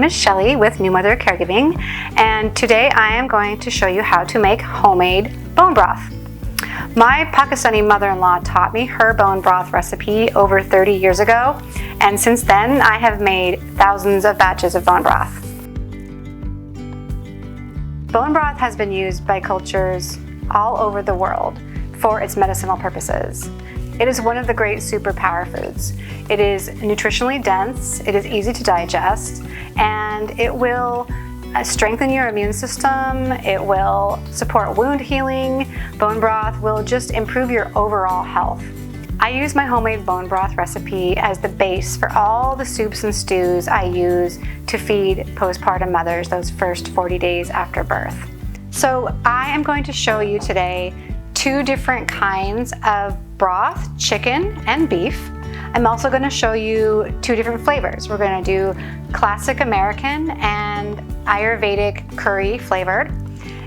name is Shelly with New Mother Caregiving, and today I am going to show you how to make homemade bone broth. My Pakistani mother-in-law taught me her bone broth recipe over 30 years ago, and since then I have made thousands of batches of bone broth. Bone broth has been used by cultures all over the world for its medicinal purposes. It is one of the great superpower foods. It is nutritionally dense, it is easy to digest, and it will strengthen your immune system, it will support wound healing. Bone broth will just improve your overall health. I use my homemade bone broth recipe as the base for all the soups and stews I use to feed postpartum mothers those first 40 days after birth. So I am going to show you today two different kinds of broth, chicken and beef. I'm also going to show you two different flavors. We're going to do classic American and Ayurvedic curry flavored.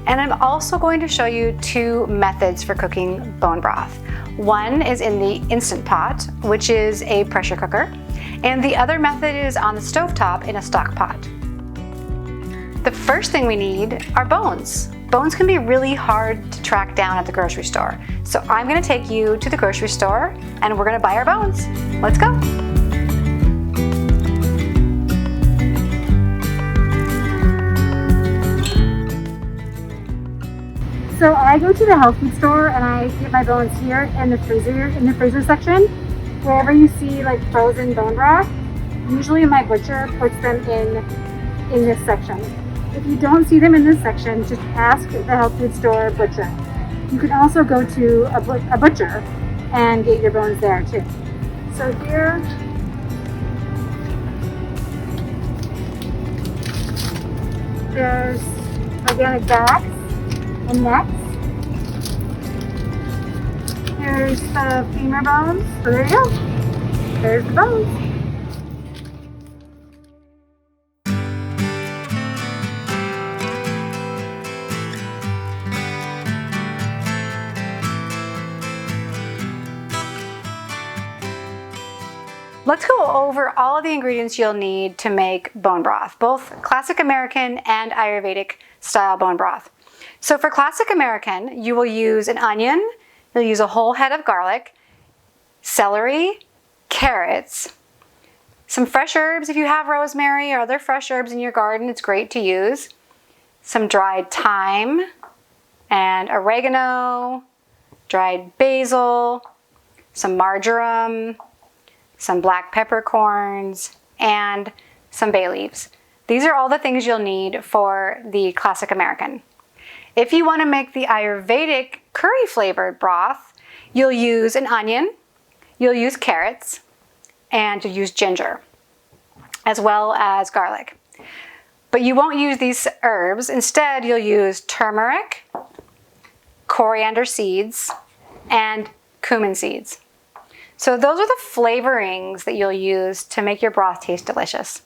And I'm also going to show you two methods for cooking bone broth. One is in the Instant Pot, which is a pressure cooker, and the other method is on the stovetop in a stock pot. The first thing we need are bones. Bones can be really hard to track down at the grocery store. So I'm going to take you to the grocery store and we're going to buy our bones. Let's go. So I go to the health food store and I get my bones here in the freezer section. Wherever you see like frozen bone broth, usually my butcher puts them in this section. If you don't see them in this section, just ask the health food store butcher. You can also go to a butcher and get your bones there too. So here, there's organic backs and necks. Here's the femur bones. So there you go. There's the bones. Let's go over all of the ingredients you'll need to make bone broth, both classic American and Ayurvedic style bone broth. So for classic American, you will use an onion, you'll use a whole head of garlic, celery, carrots, some fresh herbs. If you have rosemary or other fresh herbs in your garden, it's great to use. Some dried thyme and oregano, dried basil, some marjoram, some black peppercorns, and some bay leaves. These are all the things you'll need for the classic American. If you want to make the Ayurvedic curry flavored broth, you'll use an onion, you'll use carrots, and you'll use ginger, as well as garlic. But you won't use these herbs. Instead, you'll use turmeric, coriander seeds, and cumin seeds. So those are the flavorings that you'll use to make your broth taste delicious.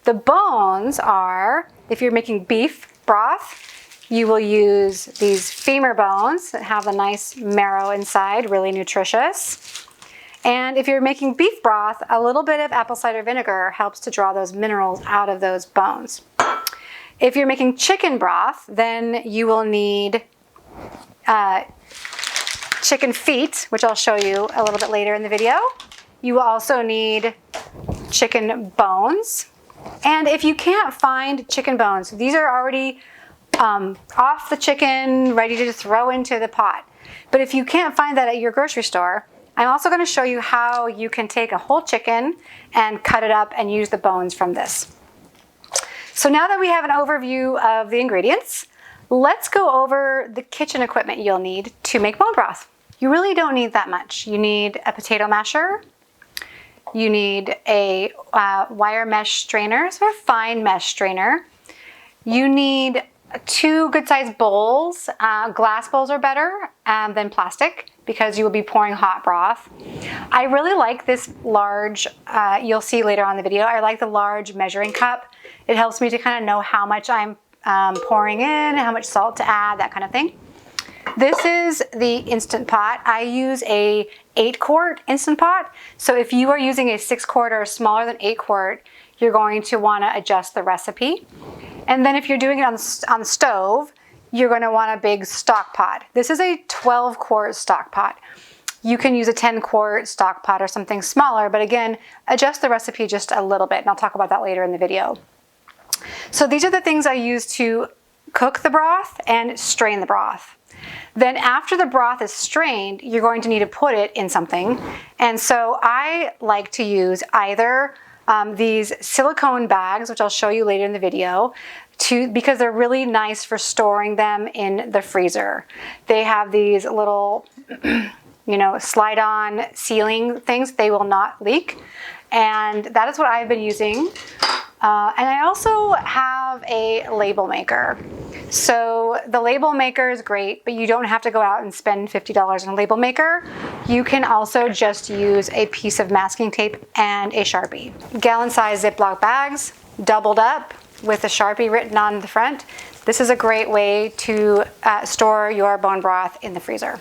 The bones are, if you're making beef broth, you will use these femur bones that have a nice marrow inside, really nutritious. And if you're making beef broth, a little bit of apple cider vinegar helps to draw those minerals out of those bones. If you're making chicken broth, then you will need chicken feet, which I'll show you a little bit later in the video. You will also need chicken bones. And if you can't find chicken bones, these are already off the chicken, ready to throw into the pot. But if you can't find that at your grocery store, I'm also going to show you how you can take a whole chicken and cut it up and use the bones from this. So now that we have an overview of the ingredients, let's go over the kitchen equipment you'll need to make bone broth. You really don't need that much. You need a potato masher. You need a wire mesh strainer, so a fine mesh strainer. You need two good-sized bowls. Glass bowls are better than plastic because you will be pouring hot broth. I really like this large, you'll see later on in the video, I like the large measuring cup. It helps me to kind of know how much I'm pouring in, how much salt to add, that kind of thing. This is the Instant Pot. I use a 8-quart Instant Pot. So if you are using a 6-quart or smaller than 8-quart, you're going to want to adjust the recipe. And then if you're doing it on the stove, you're going to want a big stock pot. This is a 12-quart stock pot. You can use a 10-quart stock pot or something smaller, but again, adjust the recipe just a little bit, and I'll talk about that later in the video. So these are the things I use to cook the broth and strain the broth. Then after the broth is strained, you're going to need to put it in something. And so I like to use either these silicone bags, which I'll show you later in the video, because they're really nice for storing them in the freezer. They have these little, slide-on sealing things. They will not leak. And that is what I've been using. And I also have a label maker. So the label maker is great, but you don't have to go out and spend $50 on a label maker. You can also just use a piece of masking tape and a Sharpie. Gallon-sized Ziploc bags, doubled up with a Sharpie written on the front. This is a great way to store your bone broth in the freezer.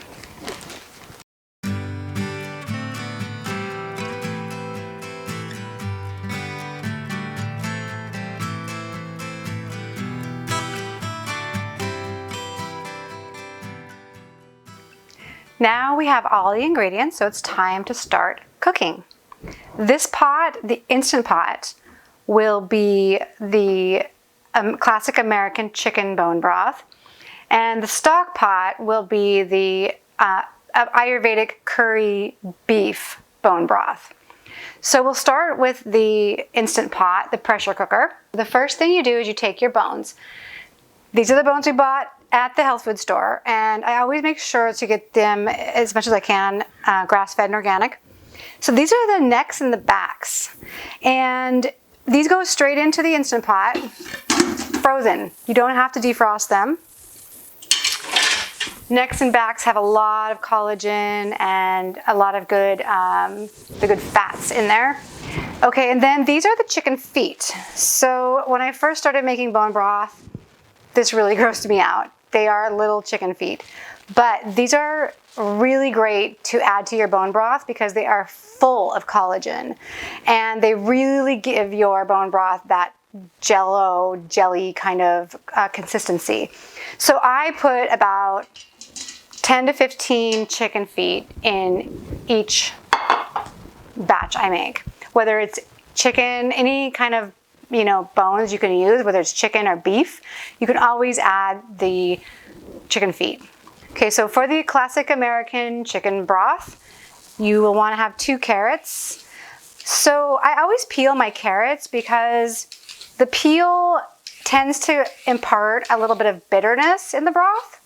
Now we have all the ingredients, so it's time to start cooking. This pot, the Instant Pot, will be the classic American chicken bone broth, and the stock pot will be the Ayurvedic curry beef bone broth. So we'll start with the Instant Pot, the pressure cooker. The first thing you do is you take your bones. These are the bones we bought at the health food store, and I always make sure to get them as much as I can grass-fed and organic. So these are the necks and the backs, and these go straight into the Instant Pot, frozen. You don't have to defrost them. Necks and backs have a lot of collagen and a lot of good, the good fats in there. Okay, and then these are the chicken feet. So when I first started making bone broth, this really grossed me out. They are little chicken feet, but these are really great to add to your bone broth because they are full of collagen, and they really give your bone broth that jelly kind of consistency. So I put about 10 to 15 chicken feet in each batch I make, whether it's chicken, any kind of bones you can use, whether it's chicken or beef, you can always add the chicken feet. Okay, so for the classic American chicken broth, you will want to have 2 carrots. So I always peel my carrots because the peel tends to impart a little bit of bitterness in the broth.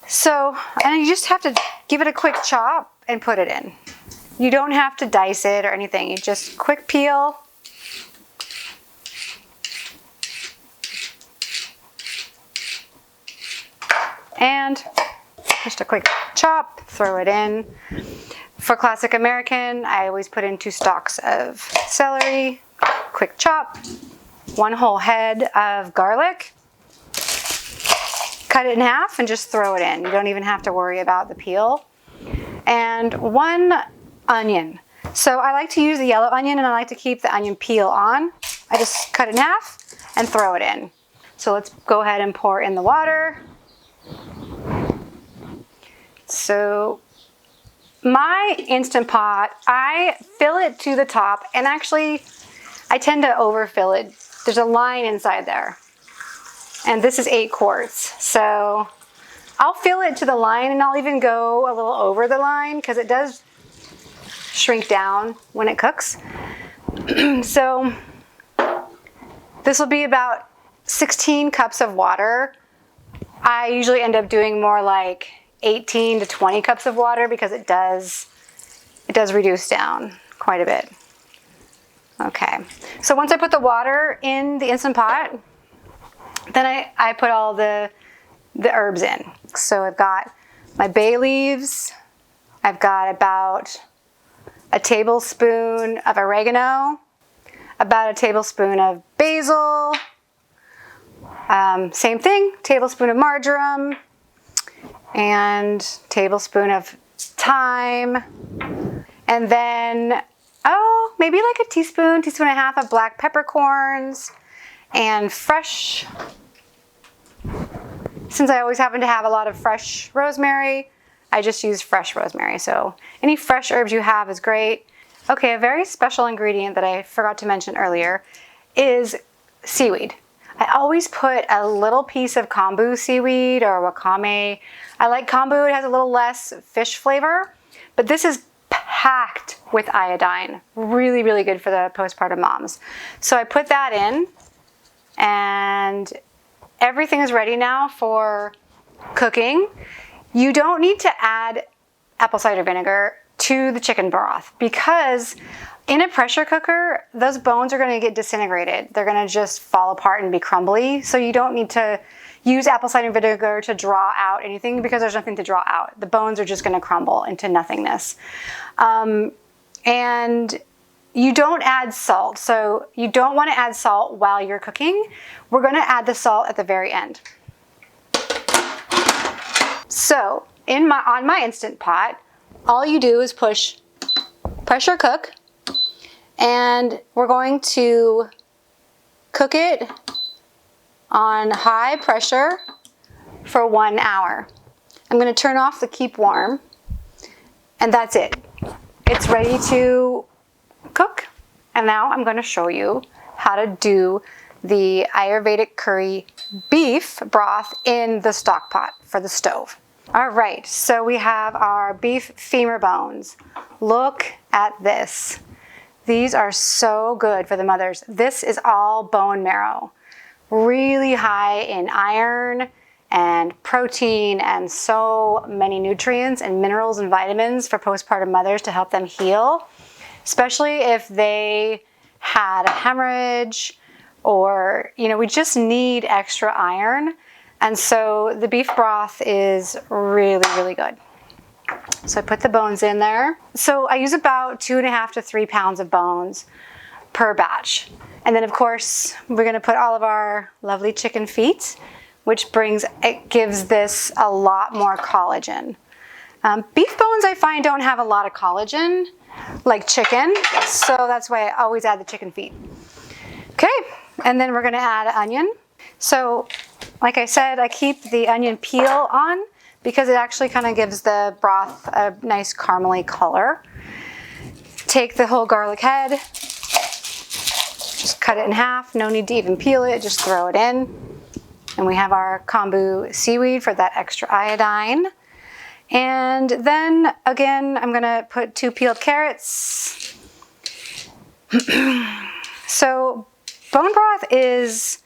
So, and you just have to give it a quick chop and put it in. You don't have to dice it or anything. You just quick peel. And just a quick chop, throw it in. For classic American, I always put in 2 stalks of celery, quick chop, 1 whole head of garlic, cut it in half and just throw it in. You don't even have to worry about the peel. And 1 onion. So I like to use the yellow onion, and I like to keep the onion peel on. I just cut it in half and throw it in. So let's go ahead and pour in the water. So my Instant Pot, I fill it to the top, and actually I tend to overfill it. There's a line inside there, and this is 8 quarts. So I'll fill it to the line, and I'll even go a little over the line because it does shrink down when it cooks. So this will be about 16 cups of water. I usually end up doing more like 18 to 20 cups of water because it does reduce down quite a bit. Okay, so once I put the water in the Instant Pot, then I put all the herbs in. So I've got my bay leaves, I've got about a tablespoon of oregano, about a tablespoon of basil, same thing, tablespoon of marjoram, and tablespoon of thyme, and then oh, maybe like a teaspoon, teaspoon and a half of black peppercorns, and fresh, since I always happen to have a lot of fresh rosemary, I just use fresh rosemary. So any fresh herbs you have is great. Okay, a very special ingredient that I forgot to mention earlier is seaweed. I always put a little piece of kombu seaweed or wakame. I like kombu, it has a little less fish flavor, but this is packed with iodine. Really, really good for the postpartum moms. So I put that in, and everything is ready now for cooking. You don't need to add apple cider vinegar to the chicken broth because in a pressure cooker, those bones are going to get disintegrated. They're going to just fall apart and be crumbly. So you don't need to use apple cider vinegar to draw out anything because there's nothing to draw out. The bones are just going to crumble into nothingness. And you don't add salt. So you don't want to add salt while you're cooking. We're going to add the salt at the very end. So on my Instant Pot, all you do is push pressure cook, and we're going to cook it on high pressure for 1 hour. I'm going to turn off the keep warm, and that's it. It's ready to cook. And now I'm going to show you how to do the Ayurvedic curry beef broth in the stock pot for the stove. All right, so we have our beef femur bones. Look at this. These are so good for the mothers. This is all bone marrow. Really high in iron and protein and so many nutrients and minerals and vitamins for postpartum mothers to help them heal, especially if they had a hemorrhage or, we just need extra iron. And so the beef broth is really, really good. So I put the bones in there. So I use about 2.5 to 3 pounds of bones per batch. And then of course, we're gonna put all of our lovely chicken feet, which gives this a lot more collagen. Beef bones I find don't have a lot of collagen like chicken. So that's why I always add the chicken feet. Okay, and then we're gonna add onion. So like I said, I keep the onion peel on because it actually kind of gives the broth a nice caramely color. Take the whole garlic head, just cut it in half. No need to even peel it, just throw it in. And we have our kombu seaweed for that extra iodine. And then again, I'm gonna put 2 peeled carrots. So bone broth is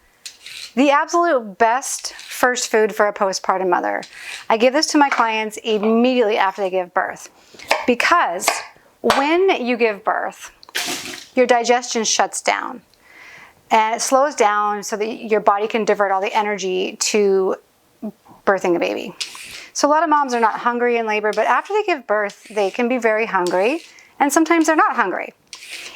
the absolute best first food for a postpartum mother. I give this to my clients immediately after they give birth because when you give birth, your digestion shuts down and it slows down so that your body can divert all the energy to birthing a baby. So a lot of moms are not hungry in labor, but after they give birth, they can be very hungry and sometimes they're not hungry.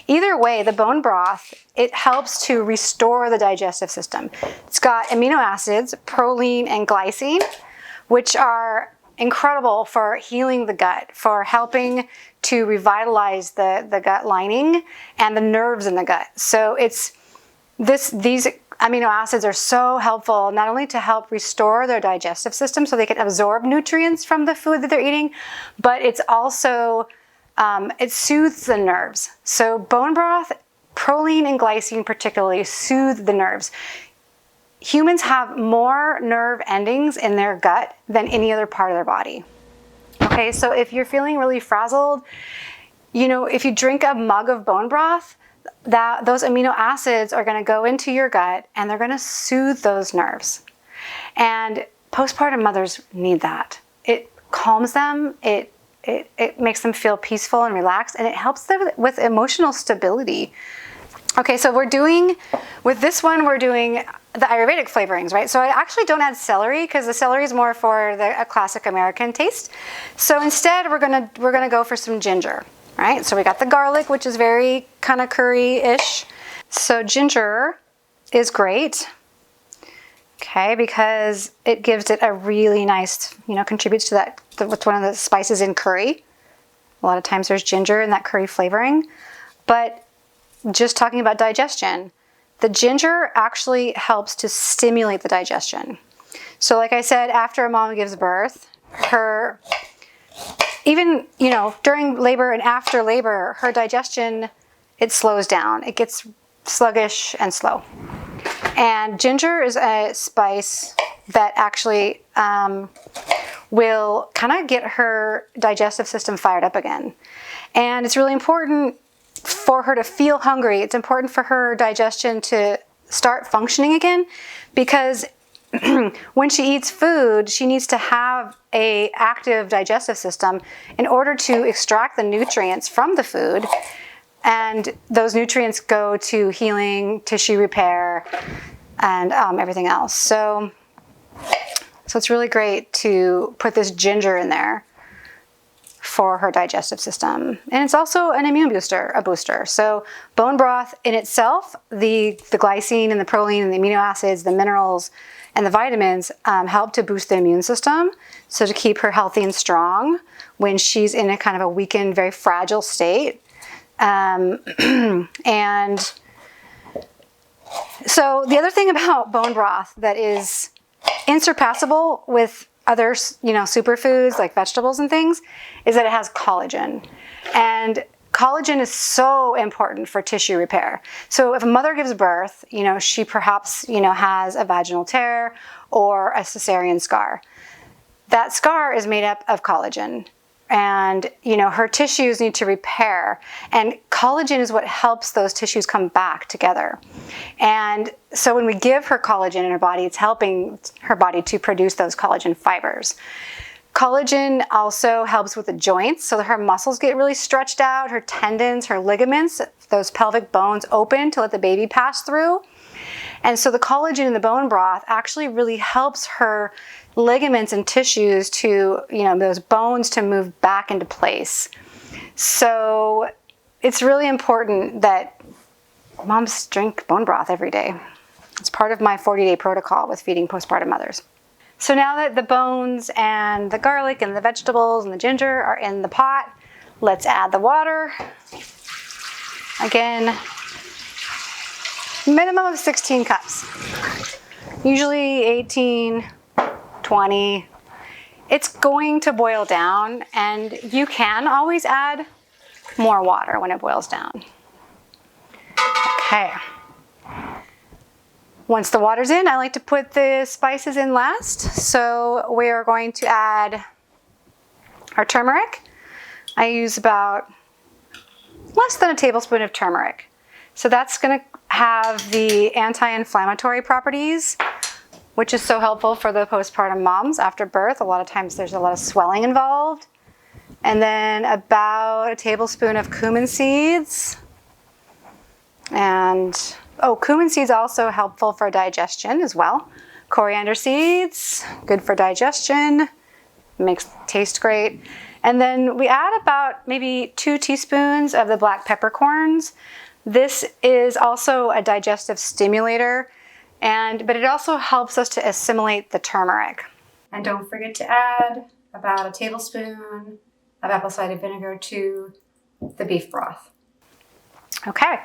Either way, the bone broth, it helps to restore the digestive system. It's got amino acids, proline and glycine, which are incredible for healing the gut, for helping to revitalize the gut lining and the nerves in the gut. So these amino acids are so helpful not only to help restore their digestive system so they can absorb nutrients from the food that they're eating, but it's also it soothes the nerves. So bone broth, proline and glycine particularly soothe the nerves. Humans have more nerve endings in their gut than any other part of their body. Okay, so if you're feeling really frazzled, if you drink a mug of bone broth, those amino acids are going to go into your gut and they're going to soothe those nerves. And postpartum mothers need that. It calms them, it makes them feel peaceful and relaxed, and it helps them with emotional stability. Okay, so with this one, we're doing the Ayurvedic flavorings, right? So I actually don't add celery because the celery is more for a classic American taste. So instead, we're gonna go for some ginger, right? So we got the garlic, which is very kind of curry-ish. So ginger is great, okay, because it gives it a really nice, contributes to that's one of the spices in curry. A lot of times there's ginger in that curry flavoring. But just talking about digestion, the ginger actually helps to stimulate the digestion. So like I said, after a mom gives birth, even during labor and after labor, her digestion, it slows down. It gets sluggish and slow. And ginger is a spice that actually will kind of get her digestive system fired up again. And it's really important for her to feel hungry. It's important for her digestion to start functioning again, because when she eats food, she needs to have an active digestive system in order to extract the nutrients from the food. And those nutrients go to healing, tissue repair, and everything else. So it's really great to put this ginger in there for her digestive system. And it's also an immune booster, a booster. So bone broth in itself, the glycine and the proline and the amino acids, the minerals, and the vitamins help to boost the immune system, so to keep her healthy and strong when she's in a kind of a weakened, very fragile state. And so the other thing about bone broth that is insurpassable with other, superfoods like vegetables and things, is that it has collagen. And collagen is so important for tissue repair. So if a mother gives birth, she perhaps, has a vaginal tear or a cesarean scar. That scar is made up of collagen. And, her tissues need to repair. And collagen is what helps those tissues come back together. And so when we give her collagen in her body, it's helping her body to produce those collagen fibers. Collagen also helps with the joints, so that her muscles get really stretched out, her tendons, her ligaments, those pelvic bones open to let the baby pass through. And so the collagen in the bone broth actually really helps her ligaments and tissues to, those bones to move back into place. So it's really important that moms drink bone broth every day. It's part of my 40-day protocol with feeding postpartum mothers. So now that the bones and the garlic and the vegetables and the ginger are in the pot, let's add the water. Again, minimum of 16 cups. Usually 18, 20. It's going to boil down, and you can always add more water when it boils down. Okay. Once the water's in, I like to put the spices in last. So we are going to add our turmeric. I use about less than a tablespoon of turmeric. So that's going to have the anti-inflammatory properties, which is so helpful for the postpartum moms after birth. A lot of times there's a lot of swelling involved. And then about a tablespoon of cumin seeds. And cumin seeds also helpful for digestion as well. Coriander seeds, good for digestion, tastes great. And then we add about maybe 2 teaspoons of the black peppercorns. This is also a digestive stimulator, but it also helps us to assimilate the turmeric. And don't forget to add about a tablespoon of apple cider vinegar to the beef broth. Okay,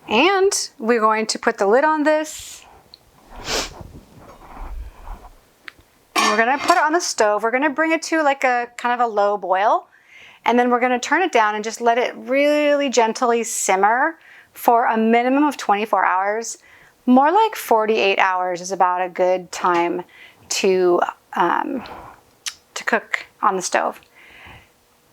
and we're going to put the lid on this. And we're going to put it on the stove. We're going to bring it to like a kind of a low boil. And then we're going to turn it down and just let it really gently simmer for a minimum of 24 hours. More like 48 hours is about a good time to cook on the stove.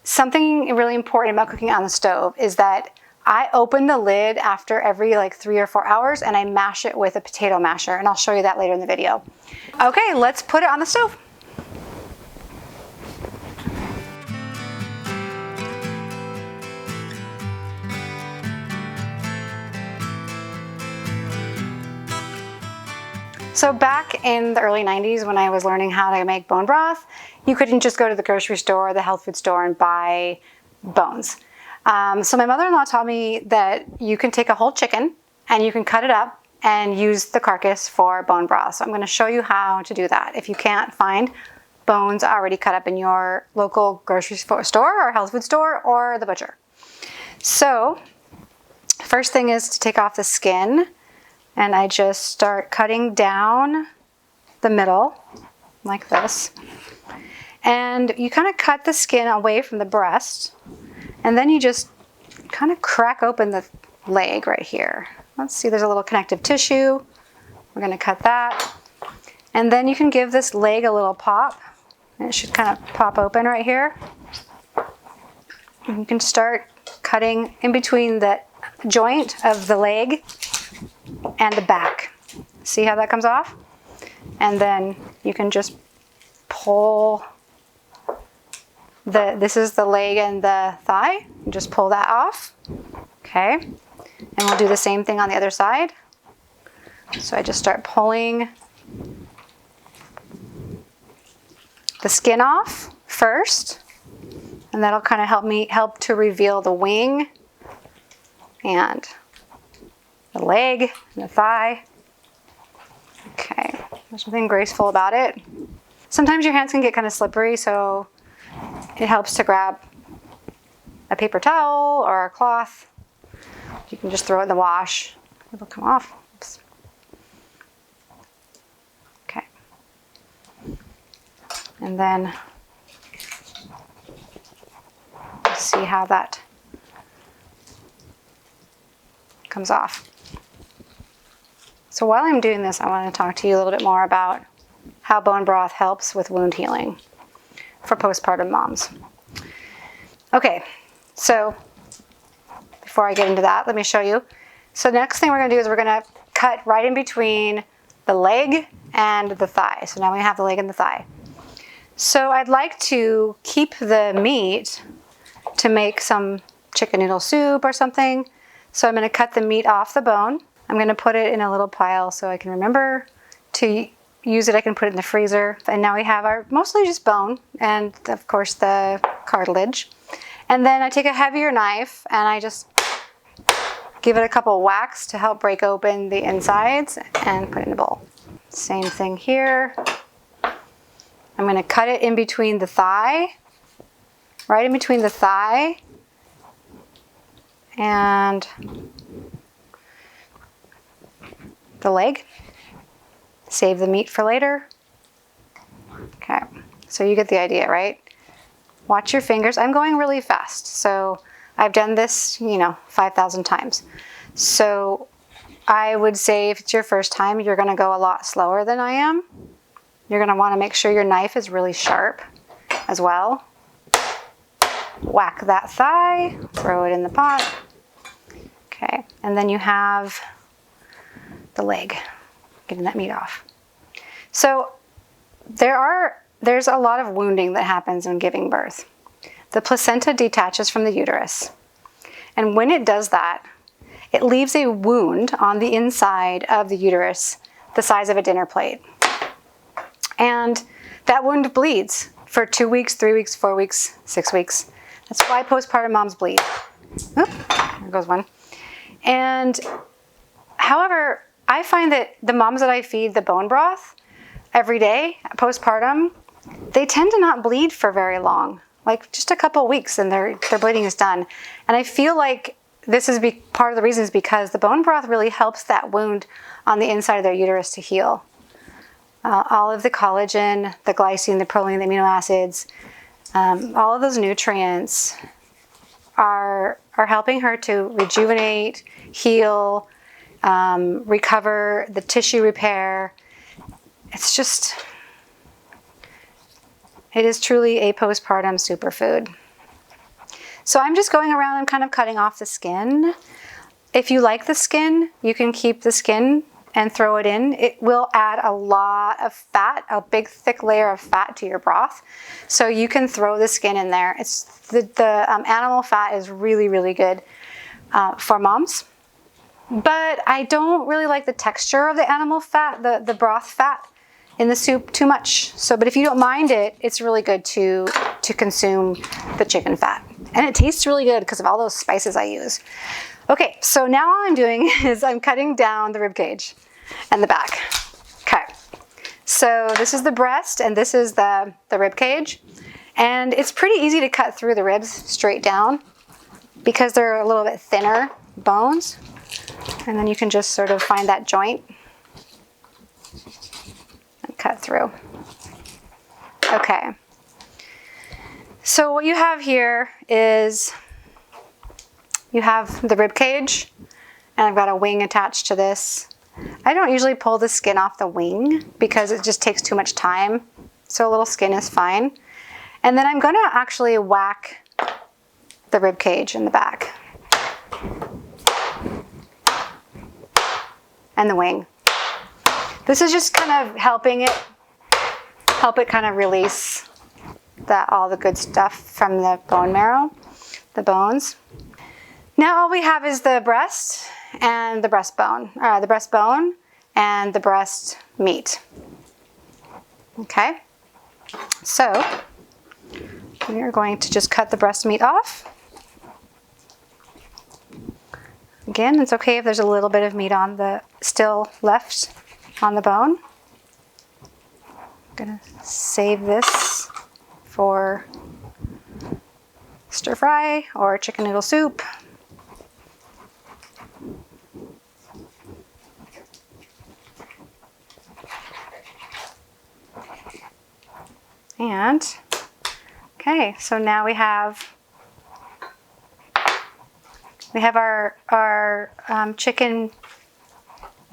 Something really important about cooking on the stove is that I open the lid after every 3 or 4 hours, and I mash it with a potato masher, and I'll show you that later in the video. Okay, let's put it on the stove. So back in the early 90s when I was learning how to make bone broth, you couldn't just go to the grocery store or the health food store and buy bones. So my mother-in-law taught me that you can take a whole chicken and you can cut it up and use the carcass for bone broth. So I'm going to show you how to do that if you can't find bones already cut up in your local grocery store or health food store or the butcher. So first thing is to take off the skin, and I just start cutting down the middle like this. And you kind of cut the skin away from the breast, and then you just kind of crack open the leg right here. Let's see, there's a little connective tissue. We're going to cut that. And then you can give this leg a little pop. And it should kind of pop open right here. And you can start cutting in between the joint of the leg and the back. See how that comes off? And then you can just pull this is the leg and the thigh. You just pull that off. Okay. And we'll do the same thing on the other side. So I just start pulling the skin off first, and that'll kind of help to reveal the wing and the leg and the thigh. Okay, there's something graceful about it. Sometimes your hands can get kind of slippery, so it helps to grab a paper towel or a cloth. You can just throw it in the wash. It'll come off. Oops. Okay. And then see how that comes off. So while I'm doing this, I want to talk to you a little bit more about how bone broth helps with wound healing for postpartum moms. Okay, so before I get into that, let me show you. So the next thing we're going to do is we're going to cut right in between the leg and the thigh. So now we have the leg and the thigh. So I'd like to keep the meat to make some chicken noodle soup or something. So I'm going to cut the meat off the bone. I'm going to put it in a little pile so I can remember to use it. I can put it in the freezer. And now we have our mostly just bone and of course the cartilage. And then I take a heavier knife and I just give it a couple whacks to help break open the insides and put it in a bowl. Same thing here. I'm going to cut it in between the thigh, right in between the thigh and the leg. Save the meat for later. Okay, so you get the idea, right? Watch your fingers. I'm going really fast, so I've done this, 5,000 times. So I would say if it's your first time, you're going to go a lot slower than I am. You're going to want to make sure your knife is really sharp as well. Whack that thigh, throw it in the pot. Okay, and then you have the leg, getting that meat off. So there's a lot of wounding that happens in giving birth. The placenta detaches from the uterus. And when it does that, it leaves a wound on the inside of the uterus the size of a dinner plate. And that wound bleeds for 2 weeks, 3 weeks, 4 weeks, 6 weeks. That's why postpartum moms bleed. Oop, there goes one. And however, I find that the moms that I feed the bone broth every day, postpartum, they tend to not bleed for very long, like just a couple weeks and their bleeding is done. And I feel like this is part of the reason is because the bone broth really helps that wound on the inside of their uterus to heal. All of the collagen, the glycine, the proline, the amino acids, all of those nutrients are helping her to rejuvenate, heal, recover, the tissue repair. It is truly a postpartum superfood. So I'm just going around and kind of cutting off the skin. If you like the skin, you can keep the skin and throw it in. It will add a lot of fat, a big thick layer of fat to your broth. So you can throw the skin in there. It's the animal fat is really, really good for moms. But I don't really like the texture of the animal fat, the broth fat in the soup too much. But if you don't mind it, it's really good to consume the chicken fat. And it tastes really good because of all those spices I use. Okay, so now all I'm doing is I'm cutting down the rib cage and the back. Okay, so this is the breast and this is the rib cage. And it's pretty easy to cut through the ribs straight down. because they're a little bit thinner bones. And then you can just sort of find that joint and cut through. Okay. So what you have here is you have the rib cage, and I've got a wing attached to this. I don't usually pull the skin off the wing because it just takes too much time. So a little skin is fine. And then I'm going to actually whack the rib cage in the back. And the wing. This is just kind of help it kind of release all the good stuff from the bone marrow, the bones. Now all we have is the breast and the breastbone, and the breast meat. Okay, so we are going to just cut the breast meat off. Again, it's okay if there's a little bit of meat still left on the bone. I'm gonna save this for stir fry or chicken noodle soup. And, okay, so now we have our chicken,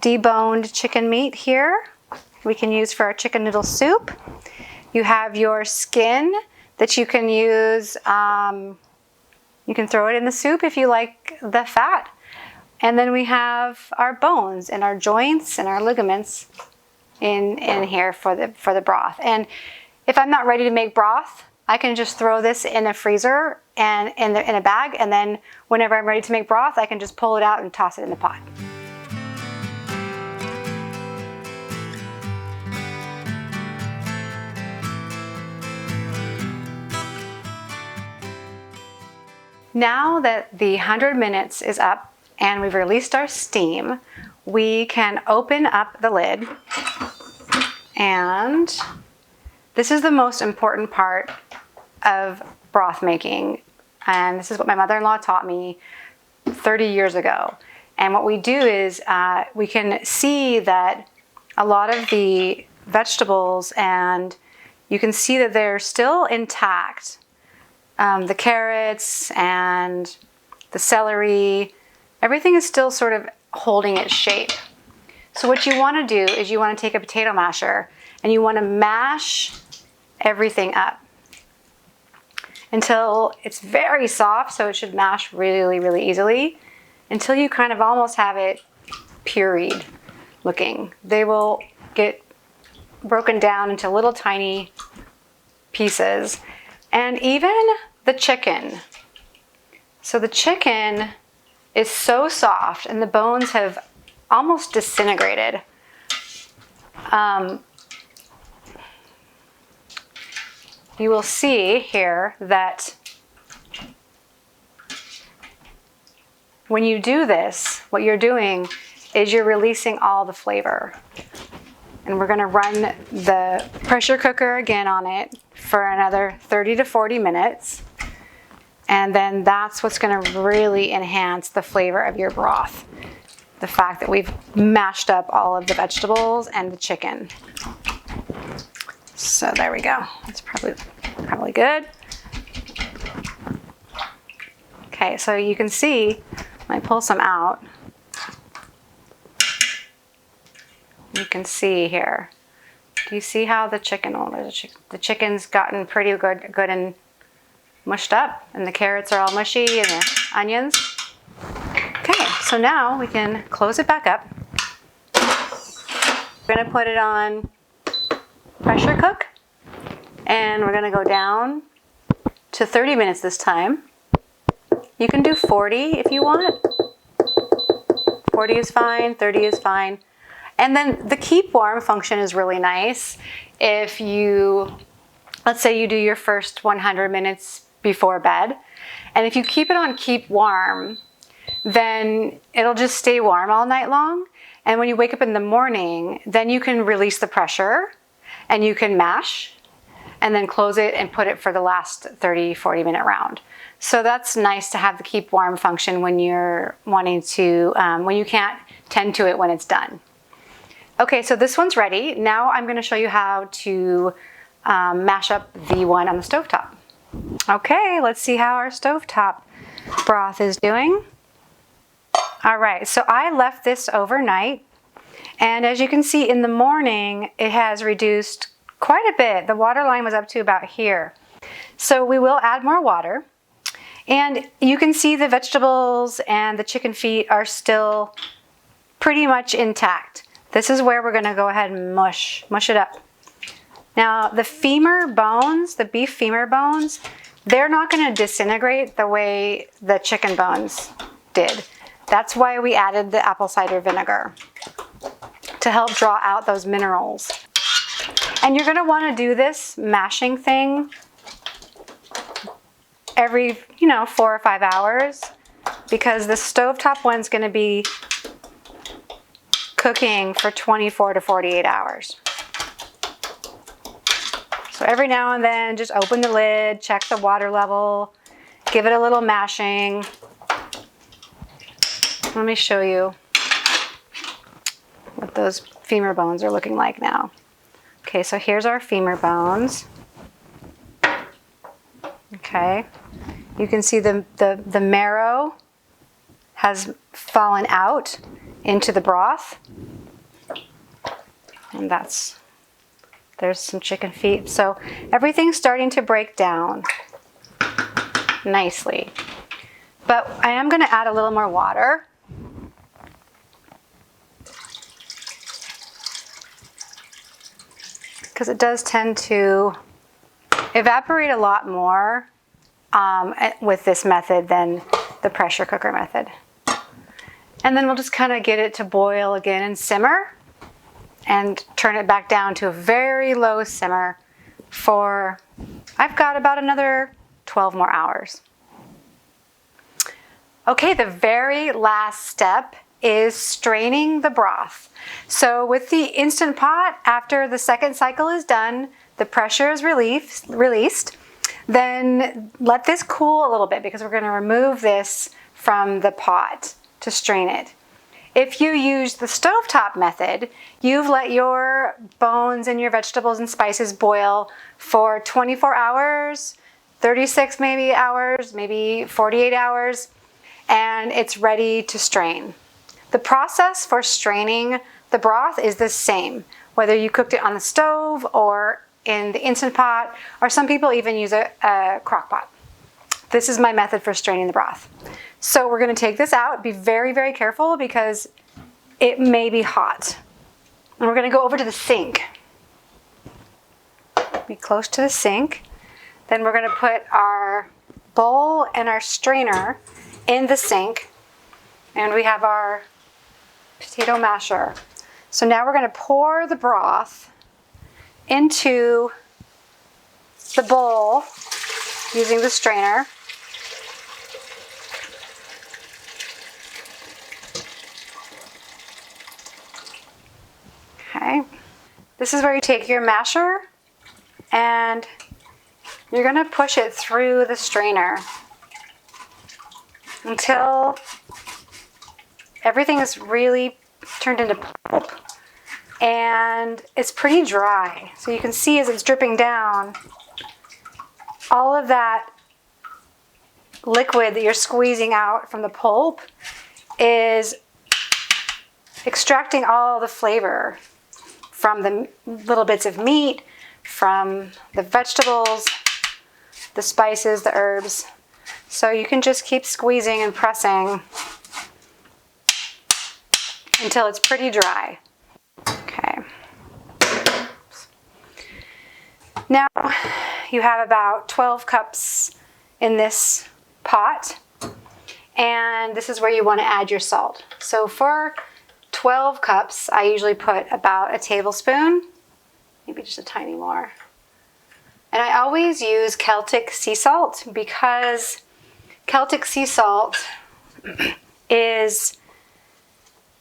deboned chicken meat here. We can use for our chicken noodle soup. You have your skin that you can use. You can throw it in the soup if you like the fat. And then we have our bones and our joints and our ligaments in here for the broth. And if I'm not ready to make broth, I can just throw this in a freezer and in a bag, and then whenever I'm ready to make broth, I can just pull it out and toss it in the pot. Now that the 100 minutes is up and we've released our steam, we can open up the lid, and this is the most important part of broth making, and this is what my mother-in-law taught me 30 years ago. And what we do is we can see that a lot of the vegetables, and you can see that they're still intact. The carrots and the celery, everything is still sort of holding its shape. So what you want to do is you want to take a potato masher and you want to mash everything up until it's very soft, so it should mash really, really easily, until you kind of almost have it pureed looking. They will get broken down into little tiny pieces. And even the chicken. So the chicken is so soft and the bones have almost disintegrated. You will see here that when you do this, what you're doing is you're releasing all the flavor. And we're gonna run the pressure cooker again on it for another 30 to 40 minutes. And then that's what's gonna really enhance the flavor of your broth. The fact that we've mashed up all of the vegetables and the chicken. So there we go. That's probably good. Okay, so you can see, when I pull some out, you can see here. Do you see how the chicken's gotten pretty good and mushed up, and the carrots are all mushy, and the onions? Okay, so now we can close it back up. We're gonna put it on pressure cook, and we're gonna go down to 30 minutes this time. You can do 40 if you want. 40 is fine, 30 is fine. And then the keep warm function is really nice. If you, let's say you do your first 100 minutes before bed, and if you keep it on keep warm, then it'll just stay warm all night long. And when you wake up in the morning, then you can release the pressure and you can mash. and then close it and put it for the last 30-40 minute round. So that's nice to have the keep warm function when you're wanting to, when you can't tend to it when it's done. Okay, so this one's ready. Now I'm going to show you how to mash up the one on the stovetop. Okay, let's see how our stovetop broth is doing. All right, so I left this overnight, and as you can see in the morning, it has reduced quite a bit. The water line was up to about here. So we will add more water, and you can see the vegetables and the chicken feet are still pretty much intact. This is where we're gonna go ahead and mush it up. Now the femur bones, the beef femur bones, they're not gonna disintegrate the way the chicken bones did. That's why we added the apple cider vinegar, to help draw out those minerals. And you're gonna wanna do this mashing thing every, 4 or 5 hours, because the stovetop one's gonna be cooking for 24 to 48 hours. So every now and then, just open the lid, check the water level, give it a little mashing. Let me show you what those femur bones are looking like now. Okay, so here's our femur bones. Okay, you can see the marrow has fallen out into the broth. And there's some chicken feet. So everything's starting to break down nicely. But I am going to add a little more water. Because it does tend to evaporate a lot more with this method than the pressure cooker method. And then we'll just kind of get it to boil again and simmer, and turn it back down to a very low simmer for, I've got about another 12 more hours. Okay, the very last step is straining the broth. So with the Instant Pot, after the second cycle is done, the pressure is released, then let this cool a little bit, because we're going to remove this from the pot to strain it. If you use the stovetop method, you've let your bones and your vegetables and spices boil for 24 hours, 36 maybe hours, maybe 48 hours, and it's ready to strain. The process for straining the broth is the same, whether you cooked it on the stove or in the Instant Pot, or some people even use a crock pot. This is my method for straining the broth. So we're going to take this out. Be very, very careful, because it may be hot. And we're going to go over to the sink. Be close to the sink. Then we're going to put our bowl and our strainer in the sink. And we have our potato masher. So now we're going to pour the broth into the bowl using the strainer. Okay, this is where you take your masher and you're going to push it through the strainer until everything is really turned into pulp and it's pretty dry. So you can see as it's dripping down, all of that liquid that you're squeezing out from the pulp is extracting all the flavor from the little bits of meat, from the vegetables, the spices, the herbs. So you can just keep squeezing and pressing until it's pretty dry. Okay. Now you have about 12 cups in this pot, and this is where you want to add your salt. So for 12 cups, I usually put about a tablespoon, maybe just a tiny more. And I always use Celtic sea salt, because Celtic sea salt is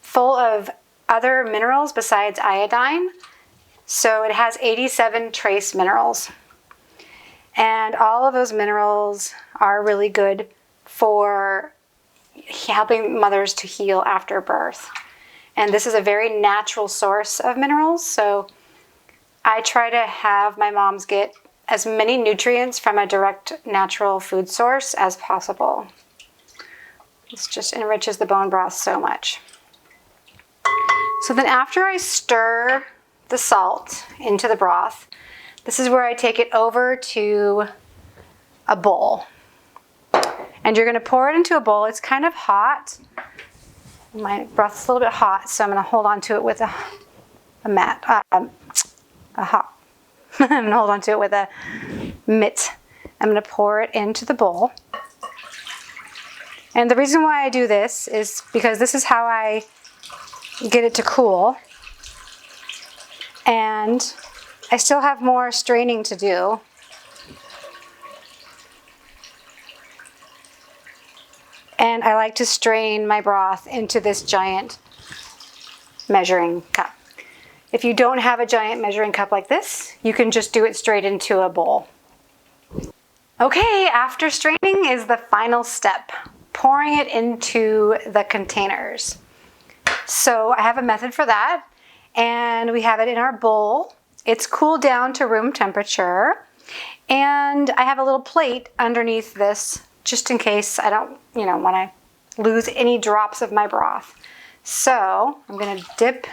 full of other minerals besides iodine. So it has 87 trace minerals. And all of those minerals are really good for helping mothers to heal after birth. And this is a very natural source of minerals, so I try to have my moms get as many nutrients from a direct natural food source as possible. This just enriches the bone broth so much. So then after I stir the salt into the broth, this is where I take it over to a bowl. And you're going to pour it into a bowl. It's kind of hot. My broth's a little bit hot, so I'm going to hold on to it with a mitt. I'm going to hold on to it with a mitt. I'm going to pour it into the bowl. And the reason why I do this is because this is how I get it to cool. And I still have more straining to do. And I like to strain my broth into this giant measuring cup. If you don't have a giant measuring cup like this, you can just do it straight into a bowl. Okay, after straining is the final step, pouring it into the containers. So I have a method for that, and we have it in our bowl. It's cooled down to room temperature, and I have a little plate underneath this just in case I don't, want to lose any drops of my broth. So I'm going to dip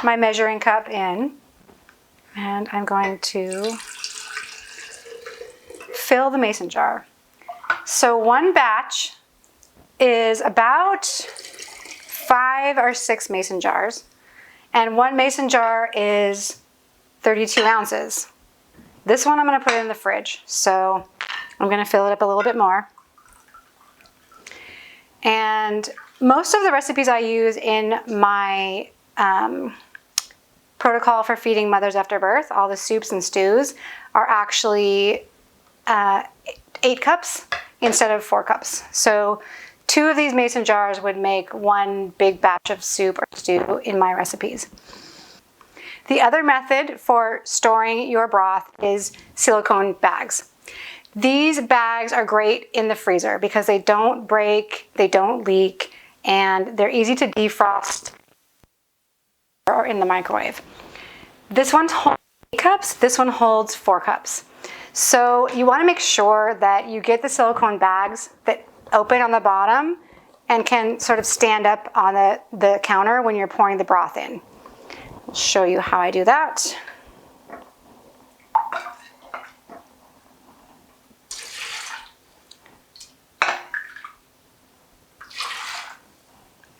my measuring cup in, and I'm going to fill the mason jar. So one batch is about 5 or 6 mason jars, and one mason jar is 32 ounces. This one I'm going to put in the fridge, so I'm going to fill it up a little bit more. And most of the recipes I use in my protocol for feeding mothers after birth, all the soups and stews, are actually 8 cups instead of 4 cups. So 2 of these mason jars would make one big batch of soup or stew in my recipes. The other method for storing your broth is silicone bags. These bags are great in the freezer because they don't break, they don't leak, and they're easy to defrost or in the microwave. This one holds 8 cups, this one holds 4 cups. So you want to make sure that you get the silicone bags that open on the bottom and can sort of stand up on the counter when you're pouring the broth in. I'll show you how I do that.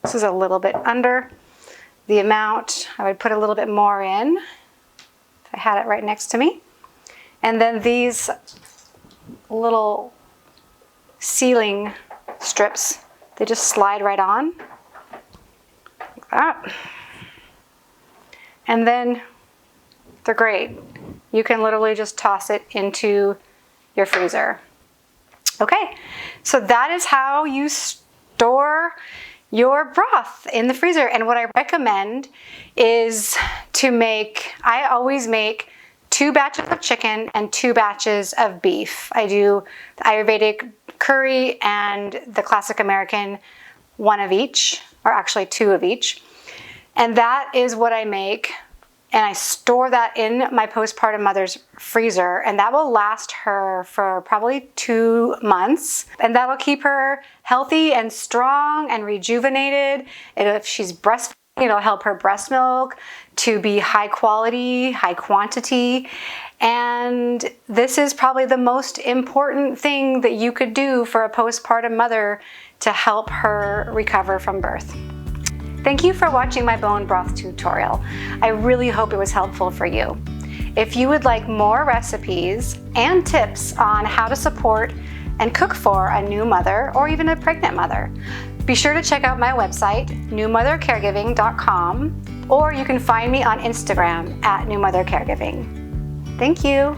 This is a little bit under the amount. I would put a little bit more in if I had it right next to me. And then these little sealing strips, they just slide right on like that. And then they're great. You can literally just toss it into your freezer. Okay, so that is how you store your broth in the freezer. And what I recommend is I always make 2 batches of chicken and 2 batches of beef. I do the Ayurvedic curry and the classic American, 1 of each, or actually 2 of each. And that is what I make, and I store that in my postpartum mother's freezer, and that will last her for probably 2 months. And that'll keep her healthy and strong and rejuvenated. And if she's breastfeeding, it'll help her breast milk to be high quality, high quantity. And this is probably the most important thing that you could do for a postpartum mother to help her recover from birth. Thank you for watching my bone broth tutorial. I really hope it was helpful for you. If you would like more recipes and tips on how to support and cook for a new mother or even a pregnant mother, be sure to check out my website, newmothercaregiving.com, or you can find me on Instagram at newmothercaregiving. Thank you.